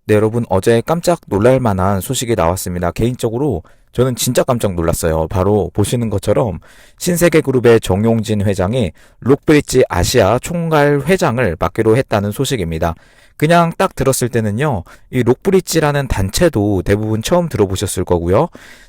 네, 여러분, 어제 깜짝 놀랄 만한 소식이 나왔습니다. 개인적으로 저는 진짜 깜짝 놀랐어요. 바로 보시는 것처럼 신세계그룹의 정용진 회장이 록브리지 아시아 총괄 회장을 맡기로 했다는 소식입니다. 그냥 딱 들었을 때는요, 이 록브리지라는 단체도 대부분 처음 들어보셨을 거고요.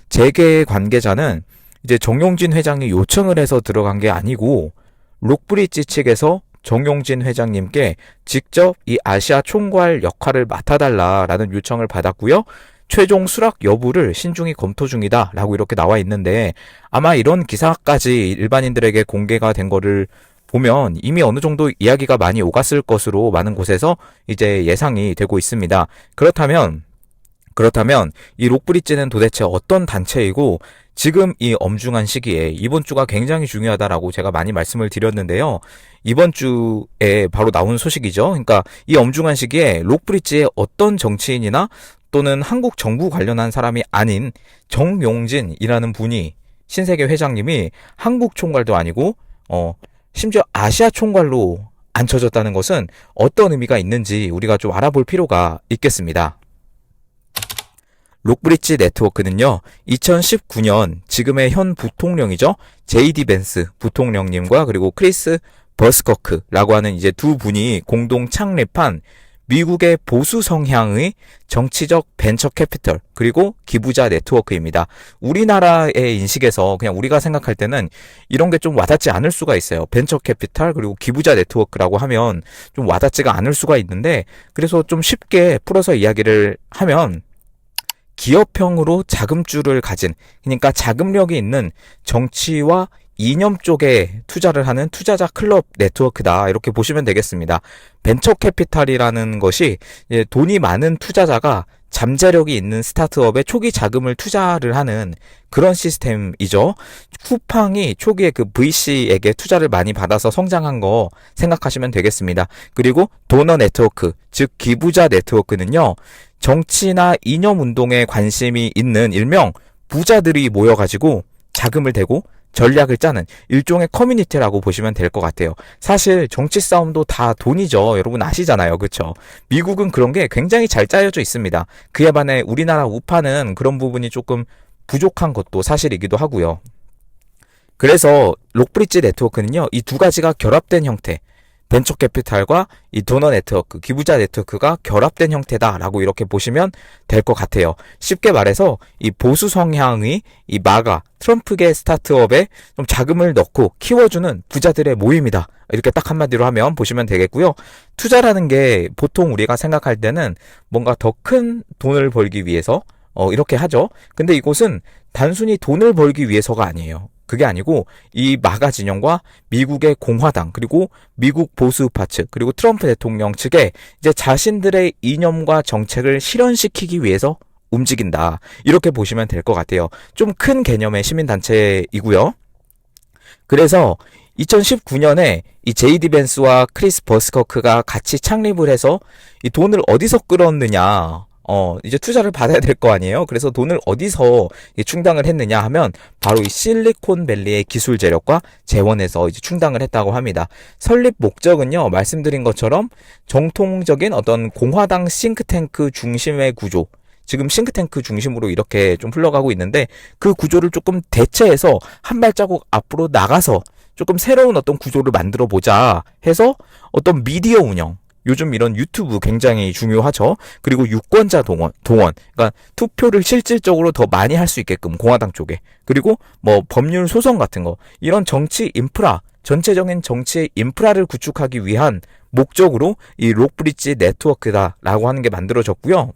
재계 관계자는 이제 정용진 회장이 요청을 해서 들어간 게 아니고 록브리지 측에서 정용진 회장님께 직접 이 아시아 총괄 역할을 맡아달라라는 요청을 받았고요. 최종 수락 여부를 신중히 검토 중이다라고 이렇게 나와 있는데, 아마 이런 기사까지 일반인들에게 공개가 된 거를 보면 이미 어느 정도 이야기가 많이 오갔을 것으로 많은 곳에서 이제 예상이 되고 있습니다. 그렇다면 이 록브리지는 도대체 어떤 단체이고, 지금 이 엄중한 시기에 이번 주가 굉장히 중요하다라고 제가 많이 말씀을 드렸는데요. 이번 주에 바로 나온 소식이죠. 그러니까 이 엄중한 시기에 록브리지의 어떤 정치인이나 또는 한국 정부 관련한 사람이 아닌 정용진이라는 분이, 신세계 회장님이 한국 총괄도 아니고 심지어 아시아 총괄로 앉혀졌다는 것은 어떤 의미가 있는지 우리가 좀 알아볼 필요가 있겠습니다. 록브리지 네트워크는요, 2019년 지금의 현 부통령이죠, 제이디 벤스 부통령님과 그리고 크리스 버스커크라고 하는 이제 두 분이 공동 창립한 미국의 보수 성향의 정치적 벤처 캐피털 그리고 기부자 네트워크입니다. 우리나라의 인식에서 그냥 우리가 생각할 때는 이런 게 좀 와닿지 않을 수가 있어요. 벤처 캐피탈 그리고 기부자 네트워크라고 하면 좀 와닿지가 않을 수가 있는데, 그래서 좀 쉽게 풀어서 이야기를 하면 기업형으로 자금줄을 가진, 그러니까 자금력이 있는 정치와 이념 쪽에 투자를 하는 투자자 클럽 네트워크다, 이렇게 보시면 되겠습니다. 벤처 캐피탈이라는 것이 돈이 많은 투자자가 잠재력이 있는 스타트업에 초기 자금을 투자를 하는 그런 시스템이죠. 쿠팡이 초기에 그 VC에게 투자를 많이 받아서 성장한 거 생각하시면 되겠습니다. 그리고 도너 네트워크, 즉 기부자 네트워크는요, 정치나 이념 운동에 관심이 있는 일명 부자들이 모여가지고 자금을 대고 전략을 짜는 일종의 커뮤니티라고 보시면 될 것 같아요. 사실 정치 싸움도 다 돈이죠. 여러분 아시잖아요. 그렇죠? 미국은 그런 게 굉장히 잘 짜여져 있습니다. 그에 반해 우리나라 우파는 그런 부분이 조금 부족한 것도 사실이기도 하고요. 그래서 록브리지 네트워크는요, 이 두 가지가 결합된 형태, 벤처 캐피탈과 이 도너 네트워크, 기부자 네트워크가 결합된 형태다라고 이렇게 보시면 될 것 같아요. 쉽게 말해서 이 보수 성향의 이 마가 트럼프계 스타트업에 좀 자금을 넣고 키워주는 부자들의 모임이다, 이렇게 딱 한마디로 하면 보시면 되겠고요. 투자라는 게 보통 우리가 생각할 때는 뭔가 더 큰 돈을 벌기 위해서 이렇게 하죠. 근데 이곳은 단순히 돈을 벌기 위해서가 아니에요. 그게 아니고 이 마가 진영과 미국의 공화당 그리고 미국 보수우파 측 그리고 트럼프 대통령 측에 이제 자신들의 이념과 정책을 실현시키기 위해서 움직인다, 이렇게 보시면 될 것 같아요. 좀 큰 개념의 시민단체이고요. 그래서 2019년에 이 제이디 벤스와 크리스 버스커크가 같이 창립을 해서 이 돈을 어디서 끌었느냐, 이제 투자를 받아야 될 거 아니에요. 그래서 돈을 어디서 충당을 했느냐 하면 바로 이 실리콘밸리의 기술 재력과 재원에서 이제 충당을 했다고 합니다. 설립 목적은요, 말씀드린 것처럼 정통적인 어떤 공화당 싱크탱크 중심의 구조, 지금 싱크탱크 중심으로 이렇게 좀 흘러가고 있는데, 그 구조를 조금 대체해서 한 발자국 앞으로 나가서 조금 새로운 어떤 구조를 만들어 보자 해서 어떤 미디어 운영, 요즘 이런 유튜브 굉장히 중요하죠. 그리고 유권자 동원, 그러니까 투표를 실질적으로 더 많이 할 수 있게끔 공화당 쪽에, 그리고 뭐 법률 소송 같은 거, 이런 정치 인프라, 전체적인 정치의 인프라를 구축하기 위한 목적으로 이 록브리지 네트워크다라고 하는 게 만들어졌고요.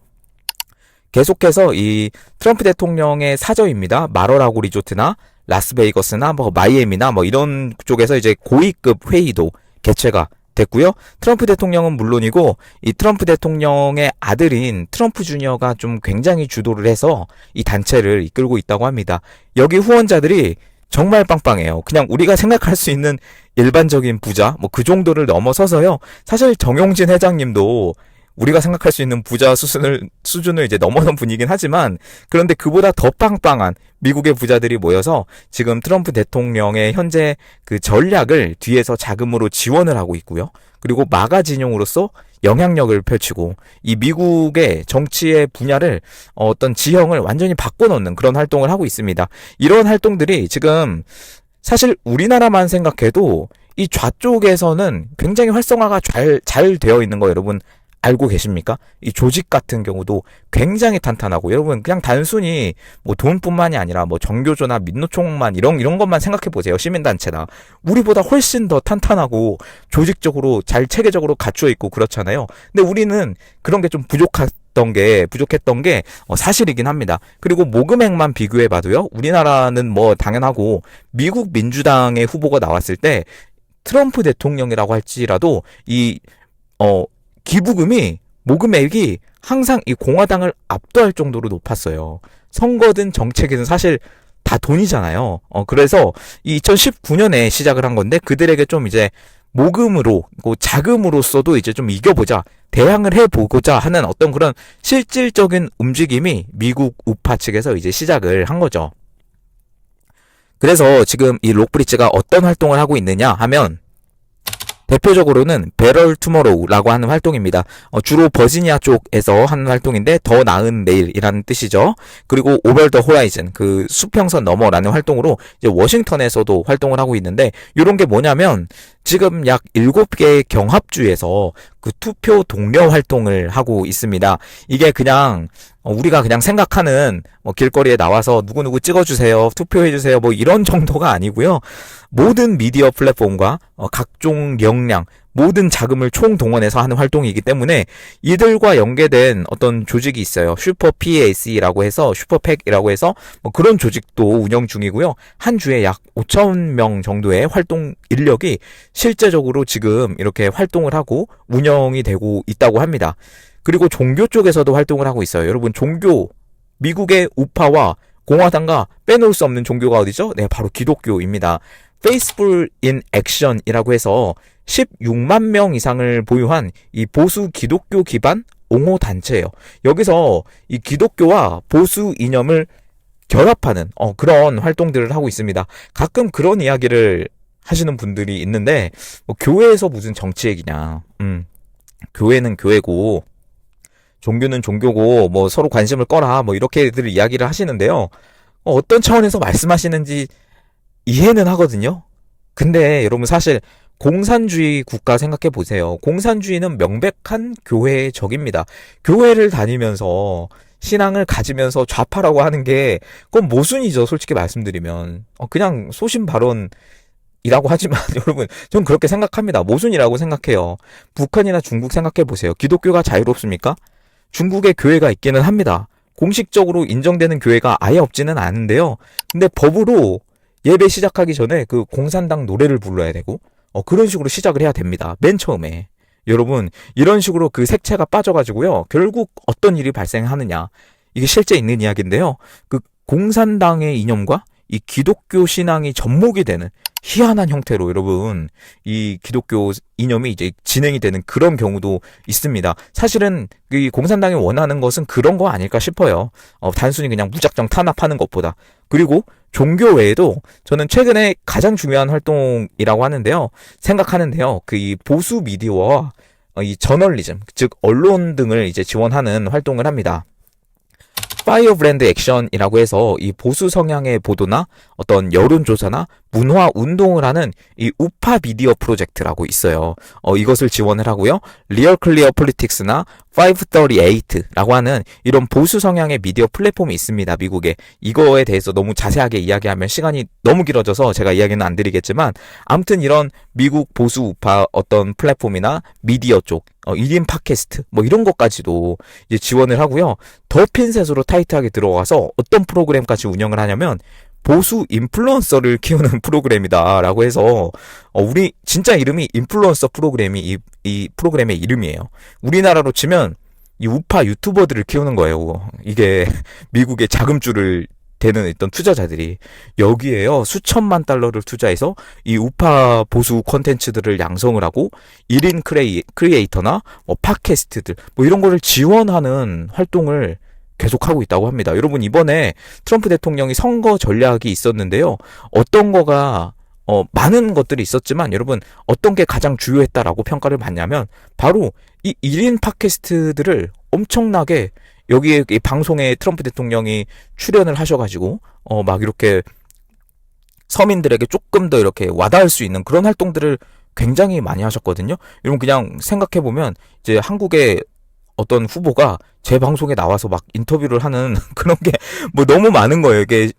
계속해서 이 트럼프 대통령의 사저입니다. 마러라고 리조트나 라스베이거스나 뭐 마이애미나 뭐 이런 쪽에서 이제 고위급 회의도 개최가 됐고요. 트럼프 대통령은 물론이고 이 트럼프 대통령의 아들인 트럼프 주니어가 좀 굉장히 주도를 해서 이 단체를 이끌고 있다고 합니다. 여기 후원자들이 정말 빵빵해요. 그냥 우리가 생각할 수 있는 일반적인 부자, 뭐 그 정도를 넘어서서요. 사실 정용진 회장님도 우리가 생각할 수 있는 부자 수준을 이제 넘어선 분이긴 하지만, 그런데 그보다 더 빵빵한 미국의 부자들이 모여서 지금 트럼프 대통령의 현재 그 전략을 뒤에서 자금으로 지원을 하고 있고요. 그리고 마가 진영으로서 영향력을 펼치고 이 미국의 정치의 분야를 어떤 지형을 완전히 바꿔놓는 그런 활동을 하고 있습니다. 이런 활동들이 지금 사실 우리나라만 생각해도 이 좌쪽에서는 굉장히 활성화가 잘 되어 있는 거 여러분 알고 계십니까? 이 조직 같은 경우도 굉장히 탄탄하고 여러분 그냥 단순히 뭐 돈뿐만이 아니라 뭐 정교조나 민노총만 이런 것만 생각해 보세요. 시민단체나 우리보다 훨씬 더 탄탄하고 조직적으로 잘 체계적으로 갖추어 있고 그렇잖아요. 근데 우리는 그런 게 좀 부족했던 게 사실이긴 합니다. 그리고 모금액만 비교해 봐도요. 우리나라는 뭐 당연하고 미국 민주당의 후보가 나왔을 때 트럼프 대통령이라고 할지라도 기부금이 모금액이 항상 이 공화당을 압도할 정도로 높았어요. 선거든 정책이든 사실 다 돈이잖아요. 그래서 이 2019년에 시작을 한 건데 그들에게 좀 이제 모금으로 자금으로서도 이제 좀 이겨보자, 대항을 해보고자 하는 어떤 그런 실질적인 움직임이 미국 우파 측에서 이제 시작을 한 거죠. 그래서 지금 이 록브리지가 어떤 활동을 하고 있느냐 하면 대표적으로는 배럴 투머로우라고 하는 활동입니다. 주로 버지니아 쪽에서 하는 활동인데 더 나은 내일이라는 뜻이죠. 그리고 오버 더 호라이즌, 그 수평선 너머라는 활동으로 이제 워싱턴에서도 활동을 하고 있는데 이런 게 뭐냐면 지금 약 7개의 경합주에서 그 투표 독려 활동을 하고 있습니다. 이게 그냥 우리가 그냥 생각하는 길거리에 나와서 누구누구 찍어주세요, 투표해주세요 뭐 이런 정도가 아니고요. 모든 미디어 플랫폼과 각종 역량, 모든 자금을 총동원해서 하는 활동이기 때문에 이들과 연계된 어떤 조직이 있어요. 슈퍼 PAC라고 해서 슈퍼팩이라고 해서 뭐 그런 조직도 운영 중이고요. 한 주에 약 5,000명 정도의 활동 인력이 실제적으로 지금 이렇게 활동을 하고 운영이 되고 있다고 합니다. 그리고 종교 쪽에서도 활동을 하고 있어요. 여러분 종교, 미국의 우파와 공화당과 빼놓을 수 없는 종교가 어디죠? 네, 바로 기독교입니다. Faithful in Action이라고 해서 16만 명 이상을 보유한 이 보수 기독교 기반 옹호 단체예요. 여기서 이 기독교와 보수 이념을 결합하는 그런 활동들을 하고 있습니다. 가끔 그런 이야기를 하시는 분들이 있는데 뭐 교회에서 무슨 정치 얘기냐. 교회는 교회고 종교는 종교고 뭐 서로 관심을 꺼라 뭐 이렇게들 이야기를 하시는데요. 어떤 차원에서 말씀하시는지 이해는 하거든요. 근데 여러분 사실 공산주의 국가 생각해 보세요. 공산주의는 명백한 교회의 적입니다. 교회를 다니면서 신앙을 가지면서 좌파라고 하는 게 그건 모순이죠. 솔직히 말씀드리면 그냥 소신 발언이라고 하지만 여러분 전 그렇게 생각합니다. 모순이라고 생각해요. 북한이나 중국 생각해 보세요. 기독교가 자유롭습니까? 중국에 교회가 있기는 합니다. 공식적으로 인정되는 교회가 아예 없지는 않은데요. 근데 법으로 예배 시작하기 전에 그 공산당 노래를 불러야 되고 그런 식으로 시작을 해야 됩니다. 맨 처음에. 여러분 이런 식으로 그 색채가 빠져가지고요. 결국 어떤 일이 발생하느냐. 이게 실제 있는 이야기인데요. 그 공산당의 이념과 이 기독교 신앙이 접목이 되는 희한한 형태로 여러분 이 기독교 이념이 이제 진행이 되는 그런 경우도 있습니다. 사실은 이 공산당이 원하는 것은 그런 거 아닐까 싶어요. 단순히 그냥 무작정 탄압하는 것보다. 그리고 종교 외에도 저는 최근에 가장 중요한 활동이라고 하는데요. 생각하는데요. 그 이 보수 미디어와 이 저널리즘, 즉 언론 등을 이제 지원하는 활동을 합니다. 파이어브랜드 액션이라고 해서 이 보수 성향의 보도나 어떤 여론조사나 문화 운동을 하는 이 우파 미디어 프로젝트라고 있어요. 이것을 지원을 하고요. 리얼 클리어 폴리틱스나 538라고 하는 이런 보수 성향의 미디어 플랫폼이 있습니다. 미국에. 이거에 대해서 너무 자세하게 이야기하면 시간이 너무 길어져서 제가 이야기는 안 드리겠지만 아무튼 이런 미국 보수 우파 어떤 플랫폼이나 미디어 쪽 1인 팟캐스트 뭐 이런 것까지도 이제 지원을 하고요. 더 핀셋으로 타이트하게 들어가서 어떤 프로그램까지 운영을 하냐면 보수 인플루언서를 키우는 프로그램이다 라고 해서 우리 진짜 이름이 인플루언서 프로그램이 이 프로그램의 이름이에요. 우리나라로 치면 이 우파 유튜버들을 키우는 거예요. 이게 미국의 자금줄을 되는 어떤 투자자들이 여기에요 수천만 달러를 투자해서 이 우파 보수 콘텐츠들을 양성을 하고 1인 크리에이터나 뭐 팟캐스트들 뭐 이런 거를 지원하는 활동을 계속하고 있다고 합니다. 여러분 이번에 트럼프 대통령이 선거 전략이 있었는데요. 어떤 거가 많은 것들이 있었지만 여러분 어떤 게 가장 주요했다라고 평가를 받냐면 바로 이 1인 팟캐스트들을 엄청나게 여기에 이 방송에 트럼프 대통령이 출연을 하셔가지고 막 이렇게 서민들에게 조금 더 이렇게 와닿을 수 있는 그런 활동들을 굉장히 많이 하셨거든요. 여러분 그냥 생각해보면 이제 한국의 어떤 후보가 제 방송에 나와서 막 인터뷰를 하는 그런 게 뭐 너무 많은 거예요. 이게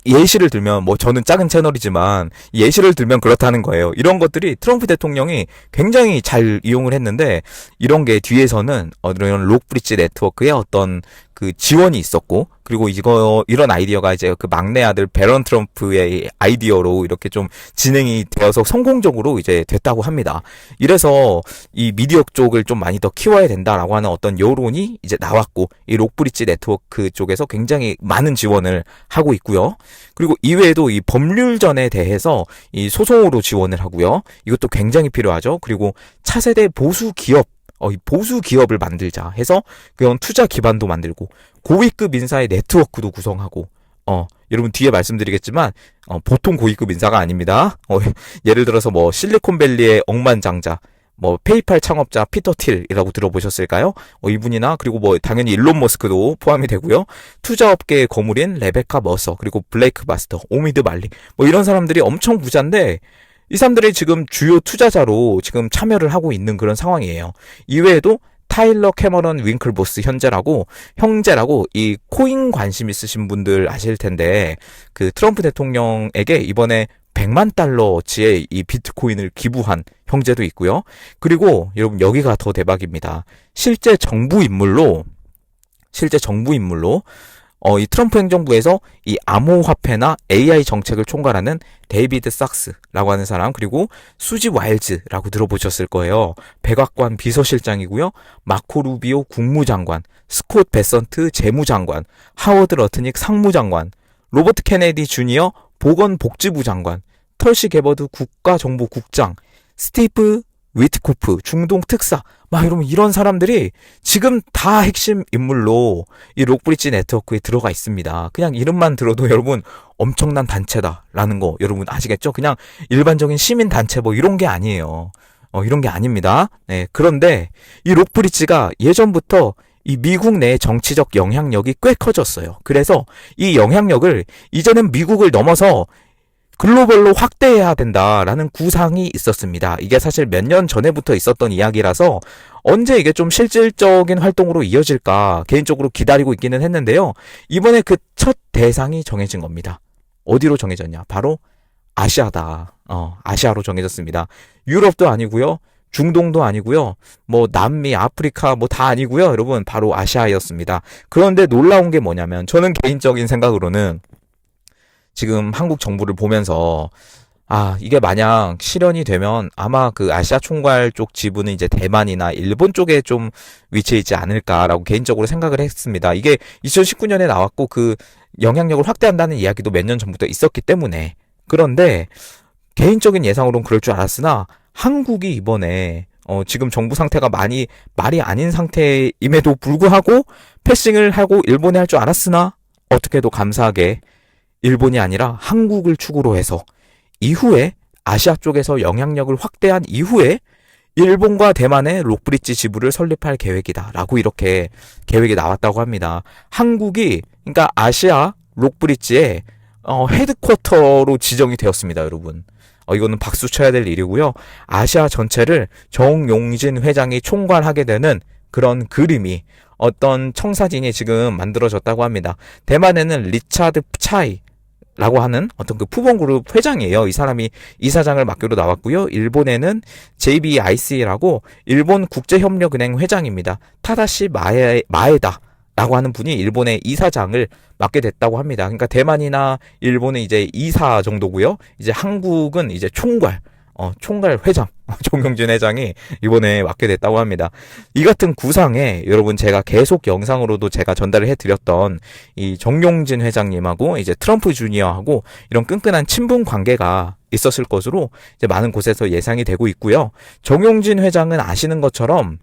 예시를 들면 뭐 저는 작은 채널이지만 예시를 들면 그렇다는 거예요. 이런 것들이 트럼프 대통령이 굉장히 잘 이용을 했는데 이런 게 뒤에서는 이런 록브리지 네트워크의 어떤 그 지원이 있었고 그리고 이런 아이디어가 이제 그 막내 아들 배런 트럼프의 아이디어로 이렇게 좀 진행이 되어서 성공적으로 이제 됐다고 합니다. 이래서 이 미디어 쪽을 좀 많이 더 키워야 된다라고 하는 어떤 여론이 이제 나왔고 이 록브리지 네트워크 쪽에서 굉장히 많은 지원을 하고 있고요. 그리고 이외에도 이 법률전에 대해서 이 소송으로 지원을 하고요. 이것도 굉장히 필요하죠. 그리고 차세대 보수 기업 이 보수 기업을 만들자 해서 그런 투자 기반도 만들고 고위급 인사의 네트워크도 구성하고 여러분 뒤에 말씀드리겠지만 보통 고위급 인사가 아닙니다. 예를 들어서 뭐 실리콘밸리의 억만장자 뭐 페이팔 창업자 피터 틸이라고 들어보셨을까요? 이분이나 그리고 뭐 당연히 일론 머스크도 포함이 되고요. 투자업계의 거물인 레베카 머서 그리고 블레이크 바스터, 오미드 말리 뭐 이런 사람들이 엄청 부자인데 이 사람들이 지금 주요 투자자로 지금 참여를 하고 있는 그런 상황이에요. 이외에도 타일러 캐머런 윙클보스 형제라고 이 코인 관심 있으신 분들 아실 텐데 그 트럼프 대통령에게 이번에 100만 달러치의 이 비트코인을 기부한 형제도 있고요. 그리고 여러분 여기가 더 대박입니다. 실제 정부 인물로 이 트럼프 행정부에서 이 암호화폐나 AI 정책을 총괄하는 데이비드 sak스라고 하는 사람, 그리고 수지 와일즈라고 들어보셨을 거예요. 백악관 비서실장이고요. 마코 루비오 국무장관, 스콧 베선트 재무장관, 하워드 러트닉 상무장관, 로버트 케네디 주니어 보건복지부 장관, 털시 게버드 국가정보국장, 스티브 위트코프 중동 특사 막 이런 사람들이 지금 다 핵심 인물로 이 록브리지 네트워크에 들어가 있습니다. 그냥 이름만 들어도 여러분 엄청난 단체다라는 거 여러분 아시겠죠? 그냥 일반적인 시민 단체 뭐 이런 게 아니에요. 이런 게 아닙니다. 네, 그런데 이 록브리지가 예전부터 이 미국 내 정치적 영향력이 꽤 커졌어요. 그래서 이 영향력을 이제는 미국을 넘어서 글로벌로 확대해야 된다라는 구상이 있었습니다. 이게 사실 몇 년 전에부터 있었던 이야기라서 언제 이게 좀 실질적인 활동으로 이어질까 개인적으로 기다리고 있기는 했는데요. 이번에 그 첫 대상이 정해진 겁니다. 어디로 정해졌냐? 바로 아시아다. 아시아로 정해졌습니다. 유럽도 아니고요. 중동도 아니고요. 뭐 남미, 아프리카 뭐 다 아니고요. 여러분 바로 아시아였습니다. 그런데 놀라운 게 뭐냐면 저는 개인적인 생각으로는 지금 한국 정부를 보면서 이게 만약 실현이 되면 아마 그 아시아 총괄 쪽 지부는 이제 대만이나 일본 쪽에 좀 위치해 있지 않을까라고 개인적으로 생각을 했습니다. 이게 2019년에 나왔고 그 영향력을 확대한다는 이야기도 몇 년 전부터 있었기 때문에. 그런데 개인적인 예상으로는 그럴 줄 알았으나 한국이 이번에 지금 정부 상태가 많이 말이 아닌 상태임에도 불구하고 패싱을 하고 일본에 할 줄 알았으나 어떻게도 감사하게 일본이 아니라 한국을 축으로 해서 이후에 아시아 쪽에서 영향력을 확대한 이후에 일본과 대만의 록브리지 지부를 설립할 계획이다라고 이렇게 계획이 나왔다고 합니다. 한국이 그러니까 아시아 록브리지의 헤드쿼터로 지정이 되었습니다, 여러분. 이거는 박수 쳐야 될 일이고요. 아시아 전체를 정용진 회장이 총괄하게 되는 그런 그림이 어떤 청사진이 지금 만들어졌다고 합니다. 대만에는 리차드 프차이 라고 하는 어떤 그 푸본그룹 회장이에요. 이 사람이 이사장을 맡기로 나왔고요. 일본에는 JBIC라고 일본 국제협력은행 회장입니다. 타다시 마에다 라고 하는 분이 일본의 이사장을 맡게 됐다고 합니다. 그러니까 대만이나 일본은 이제 이사 정도고요. 이제 한국은 이제 총괄 회장, 정용진 회장이 이번에 맡게 됐다고 합니다. 이 같은 구상에 여러분 제가 계속 영상으로도 제가 전달을 해드렸던 이 정용진 회장님하고 이제 트럼프 주니어하고 이런 끈끈한 친분 관계가 있었을 것으로 이제 많은 곳에서 예상이 되고 있고요. 정용진 회장은 아시는 것처럼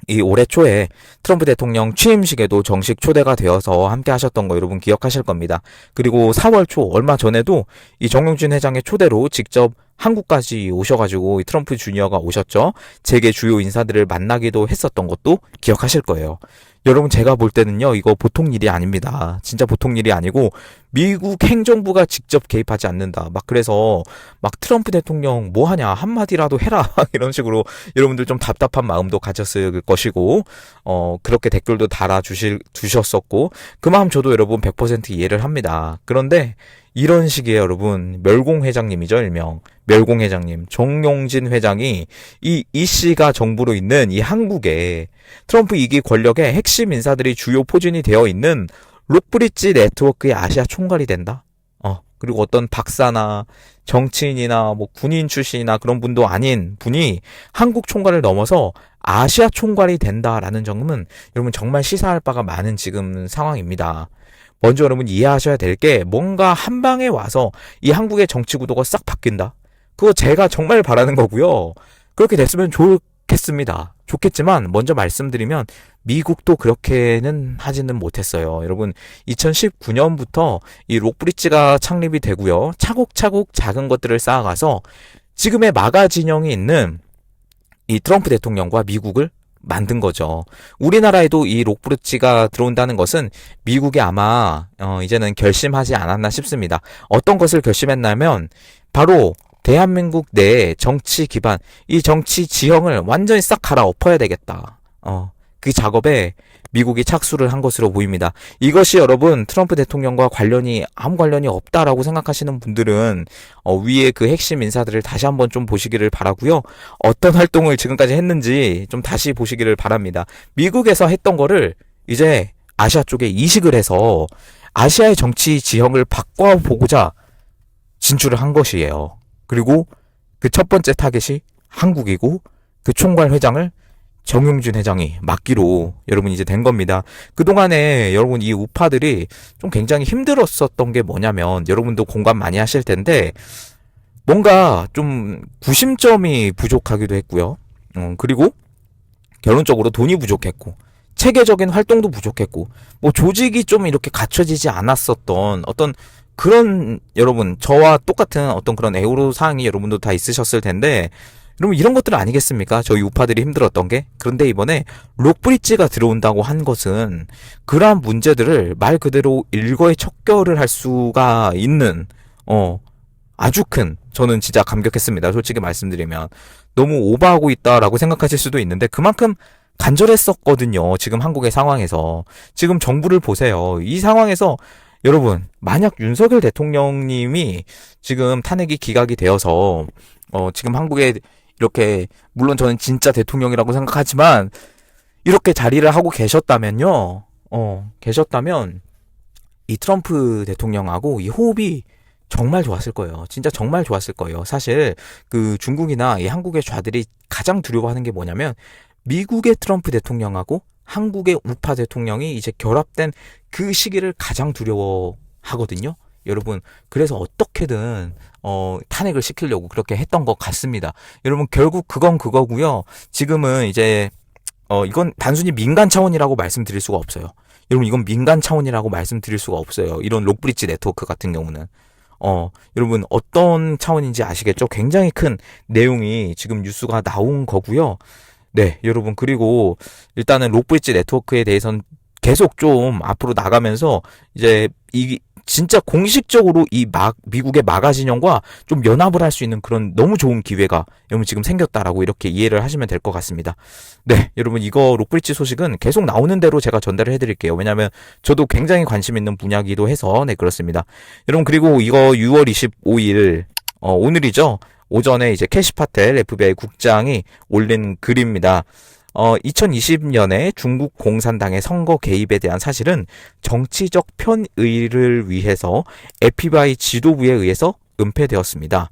이 올해 초에 트럼프 대통령 취임식에도 정식 초대가 되어서 함께 하셨던 거 여러분 기억하실 겁니다. 그리고 4월 초 얼마 전에도 이 정용진 회장의 초대로 직접 한국까지 오셔가지고 이 트럼프 주니어가 오셨죠. 재계 주요 인사들을 만나기도 했었던 것도 기억하실 거예요. 여러분 제가 볼 때는요 이거 보통 일이 아닙니다. 진짜 보통 일이 아니고 미국 행정부가 직접 개입하지 않는다. 막 그래서 막 트럼프 대통령 뭐 하냐 한마디라도 해라 이런 식으로 여러분들 좀 답답한 마음도 가졌을 것이고 그렇게 댓글도 주셨었고 그 마음 저도 여러분 100% 이해를 합니다. 그런데 이런 시기에 여러분 멸공회장님이죠 일명 멸공회장님 정용진 회장이 이 씨가 정부로 있는 이 한국에 트럼프 2기 권력의 핵심 인사들이 주요 포진이 되어 있는 록브리지 네트워크의 아시아 총괄이 된다. 그리고 어떤 박사나 정치인이나 뭐 군인 출신이나 그런 분도 아닌 분이 한국 총괄을 넘어서 아시아 총괄이 된다라는 점은 여러분 정말 시사할 바가 많은 지금 상황입니다. 먼저 여러분 이해하셔야 될 게 뭔가 한 방에 와서 이 한국의 정치 구도가 싹 바뀐다. 그거 제가 정말 바라는 거고요. 그렇게 됐으면 좋겠습니다. 좋겠지만 먼저 말씀드리면 미국도 그렇게는 하지는 못했어요. 여러분 2019년부터 이 록브리지가 창립이 되고요. 차곡차곡 작은 것들을 쌓아가서 지금의 마가 진영이 있는 이 트럼프 대통령과 미국을 만든 거죠. 우리나라에도 이 록브리지가 들어온다는 것은 미국이 아마 이제는 결심하지 않았나 싶습니다. 어떤 것을 결심했냐면 바로 대한민국 내의 정치 기반, 이 정치 지형을 완전히 싹 갈아엎어야 되겠다. 그 작업에 미국이 착수를 한 것으로 보입니다. 이것이 여러분 트럼프 대통령과 아무 관련이 없다라고 생각하시는 분들은 위에 그 핵심 인사들을 다시 한번 좀 보시기를 바라고요. 어떤 활동을 지금까지 했는지 좀 다시 보시기를 바랍니다. 미국에서 했던 거를 이제 아시아 쪽에 이식을 해서 아시아의 정치 지형을 바꿔보고자 진출을 한 것이에요. 그리고 그 첫 번째 타겟이 한국이고 그 총괄 회장을 정용진 회장이 맡기로 여러분 이제 된 겁니다. 그동안에 여러분 이 우파들이 좀 굉장히 힘들었었던 게 뭐냐면 여러분도 공감 많이 하실 텐데 뭔가 좀 구심점이 부족하기도 했고요. 그리고 결론적으로 돈이 부족했고 체계적인 활동도 부족했고 뭐 조직이 좀 이렇게 갖춰지지 않았었던 어떤 그런 여러분 저와 똑같은 어떤 그런 애로사항이 여러분도 다 있으셨을 텐데 여러분 이런 것들 아니겠습니까? 저희 우파들이 힘들었던 게. 그런데 이번에 록브리지가 들어온다고 한 것은 그러한 문제들을 말 그대로 일거에 척결을 할 수가 있는 아주 큰 저는 진짜 감격했습니다. 솔직히 말씀드리면 너무 오버하고 있다라고 생각하실 수도 있는데 그만큼 간절했었거든요. 지금 한국의 상황에서. 지금 정부를 보세요. 이 상황에서 여러분 만약 윤석열 대통령님이 지금 탄핵이 기각이 되어서 지금 한국에 이렇게 물론 저는 진짜 대통령이라고 생각하지만 이렇게 자리를 하고 계셨다면요. 계셨다면 이 트럼프 대통령하고 이 호흡이 정말 좋았을 거예요. 진짜 정말 좋았을 거예요. 사실 그 중국이나 이 한국의 좌들이 가장 두려워하는 게 뭐냐면 미국의 트럼프 대통령하고 한국의 우파 대통령이 이제 결합된 그 시기를 가장 두려워하거든요. 여러분 그래서 어떻게든 탄핵을 시키려고 그렇게 했던 것 같습니다. 여러분 결국 그건 그거고요. 지금은 이제 이건 단순히 민간 차원이라고 말씀드릴 수가 없어요. 여러분 이건 민간 차원이라고 말씀드릴 수가 없어요. 이런 록브리지 네트워크 같은 경우는 여러분 어떤 차원인지 아시겠죠? 굉장히 큰 내용이 지금 뉴스가 나온 거고요. 네, 여러분 그리고 일단은 록브리지 네트워크에 대해서는 계속 좀 앞으로 나가면서 이제 이 진짜 공식적으로 미국의 마가 진영과 좀 연합을 할 수 있는 그런 너무 좋은 기회가 여러분 지금 생겼다라고 이렇게 이해를 하시면 될 것 같습니다. 네, 여러분 이거 록브리지 소식은 계속 나오는 대로 제가 전달을 해드릴게요. 왜냐하면 저도 굉장히 관심 있는 분야이기도 해서 네 그렇습니다. 여러분 그리고 이거 6월 25일 오늘이죠. 오전에 이제 캐시 파텔 FBI 국장이 올린 글입니다. 2020년에 중국 공산당의 선거 개입에 대한 사실은 정치적 편의를 위해서 FBI 지도부에 의해서 은폐되었습니다.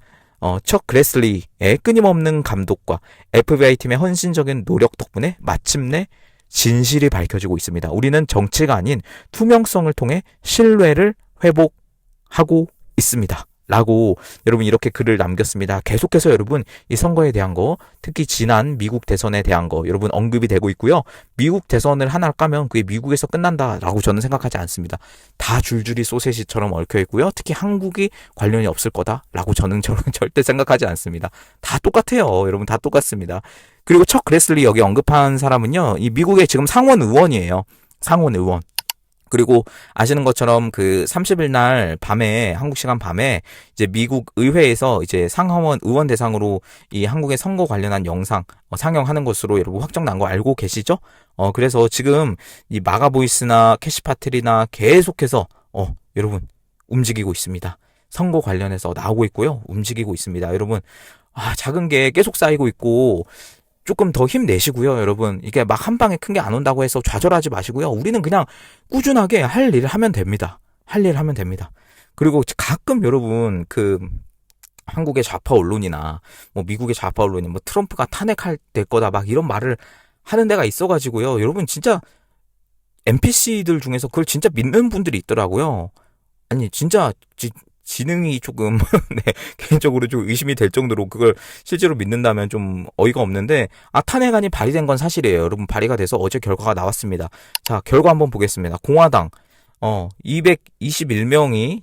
척 그레슬리의 끊임없는 감독과 FBI 팀의 헌신적인 노력 덕분에 마침내 진실이 밝혀지고 있습니다. 우리는 정치가 아닌 투명성을 통해 신뢰를 회복하고 있습니다. 라고 여러분 이렇게 글을 남겼습니다. 계속해서 여러분 이 선거에 대한 거, 특히 지난 미국 대선에 대한 거 여러분 언급이 되고 있고요. 미국 대선을 하나 까면 그게 미국에서 끝난다라고 저는 생각하지 않습니다. 다 줄줄이 소세지처럼 얽혀 있고요. 특히 한국이 관련이 없을 거다라고 저는 절대 생각하지 않습니다. 다 똑같아요. 여러분 다 똑같습니다. 그리고 척 그레슬리 여기 언급한 사람은요. 이 미국의 지금 상원 의원이에요. 상원 의원. 그리고 아시는 것처럼 그 30일 날 밤에 한국 시간 밤에 이제 미국 의회에서 이제 상하원 의원 대상으로 이 한국의 선거 관련한 영상 상영하는 것으로 여러분 확정 난 거 알고 계시죠? 그래서 지금 이 마가보이스나 캐시파틀이나 계속해서 여러분 움직이고 있습니다. 선거 관련해서 나오고 있고요. 움직이고 있습니다. 여러분 작은 게 계속 쌓이고 있고 조금 더 힘내시고요, 여러분. 이게 막 한 방에 큰 게 안 온다고 해서 좌절하지 마시고요. 우리는 그냥 꾸준하게 할 일을 하면 됩니다. 할 일을 하면 됩니다. 그리고 가끔 여러분, 한국의 좌파 언론이나, 뭐 미국의 좌파 언론이 뭐 트럼프가 탄핵할 될 거다 막 이런 말을 하는 데가 있어가지고요. 여러분 진짜 NPC들 중에서 그걸 진짜 믿는 분들이 있더라고요. 아니, 진짜, 지능이 조금 네, 개인적으로 좀 의심이 될 정도로 그걸 실제로 믿는다면 좀 어이가 없는데 탄핵안이 발의된 건 사실이에요. 여러분 발의가 돼서 어제 결과가 나왔습니다. 자, 결과 한번 보겠습니다. 공화당 220명이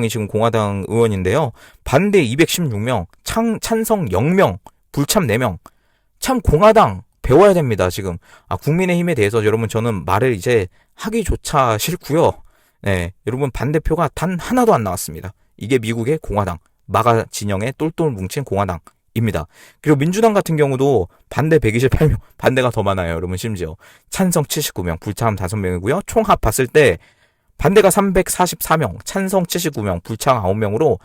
지금 공화당 의원인데요. 반대 216명, 찬성 0명, 불참 4명. 참 공화당 배워야 됩니다, 지금. 국민의힘에 대해서 여러분 저는 말을 이제 하기조차 싫고요. 네, 여러분 반대표가 단 하나도 안 나왔습니다. 이게 미국의 공화당, 마가 진영에 똘똘 뭉친 공화당입니다. 그리고 민주당 같은 경우도 반대 128명, 반대가 더 많아요. 여러분 심지어 찬성 79명, 불참 5명이고요. 총 합 봤을 때 반대가 344명, 찬성 79명, 불참 9명으로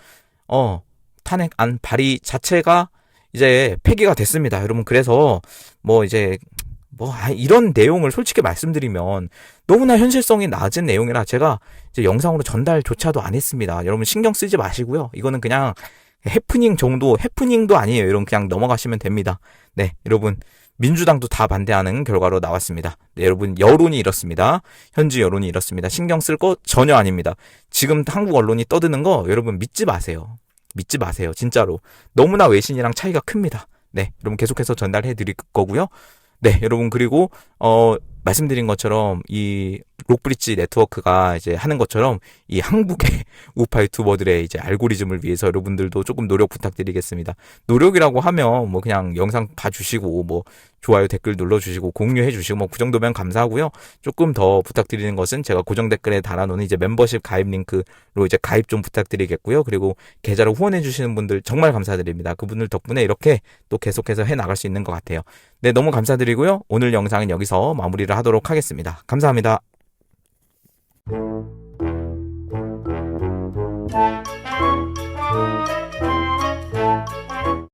탄핵안 발의 자체가 이제 폐기가 됐습니다. 여러분 그래서 이런 내용을 솔직히 말씀드리면 너무나 현실성이 낮은 내용이라 제가 이제 영상으로 전달조차도 안 했습니다. 여러분 신경 쓰지 마시고요. 이거는 그냥 해프닝 정도, 해프닝도 아니에요. 여러분 그냥 넘어가시면 됩니다. 네, 여러분 민주당도 다 반대하는 결과로 나왔습니다. 네, 여러분 여론이 이렇습니다. 현지 여론이 이렇습니다. 신경 쓸 거 전혀 아닙니다. 지금 한국 언론이 떠드는 거 여러분 믿지 마세요. 믿지 마세요. 진짜로. 너무나 외신이랑 차이가 큽니다. 네, 여러분 계속해서 전달해 드릴 거고요. 네, 여러분 그리고 말씀드린 것처럼 이 록브릿지 네트워크가 이제 하는 것처럼 이 한국의 우파 유튜버들의 이제 알고리즘을 위해서 여러분들도 조금 노력 부탁드리겠습니다. 노력이라고 하면 뭐 그냥 영상 봐주시고 뭐 좋아요 댓글 눌러주시고 공유해 주시고 뭐 그 정도면 감사하고요. 조금 더 부탁드리는 것은 제가 고정 댓글에 달아놓은 이제 멤버십 가입 링크로 이제 가입 좀 부탁드리겠고요. 그리고 계좌로 후원해 주시는 분들 정말 감사드립니다. 그분들 덕분에 이렇게 또 계속해서 해 나갈 수 있는 것 같아요. 네, 너무 감사드리고요. 오늘 영상은 여기서 마무리를 하도록 하겠습니다. 감사합니다.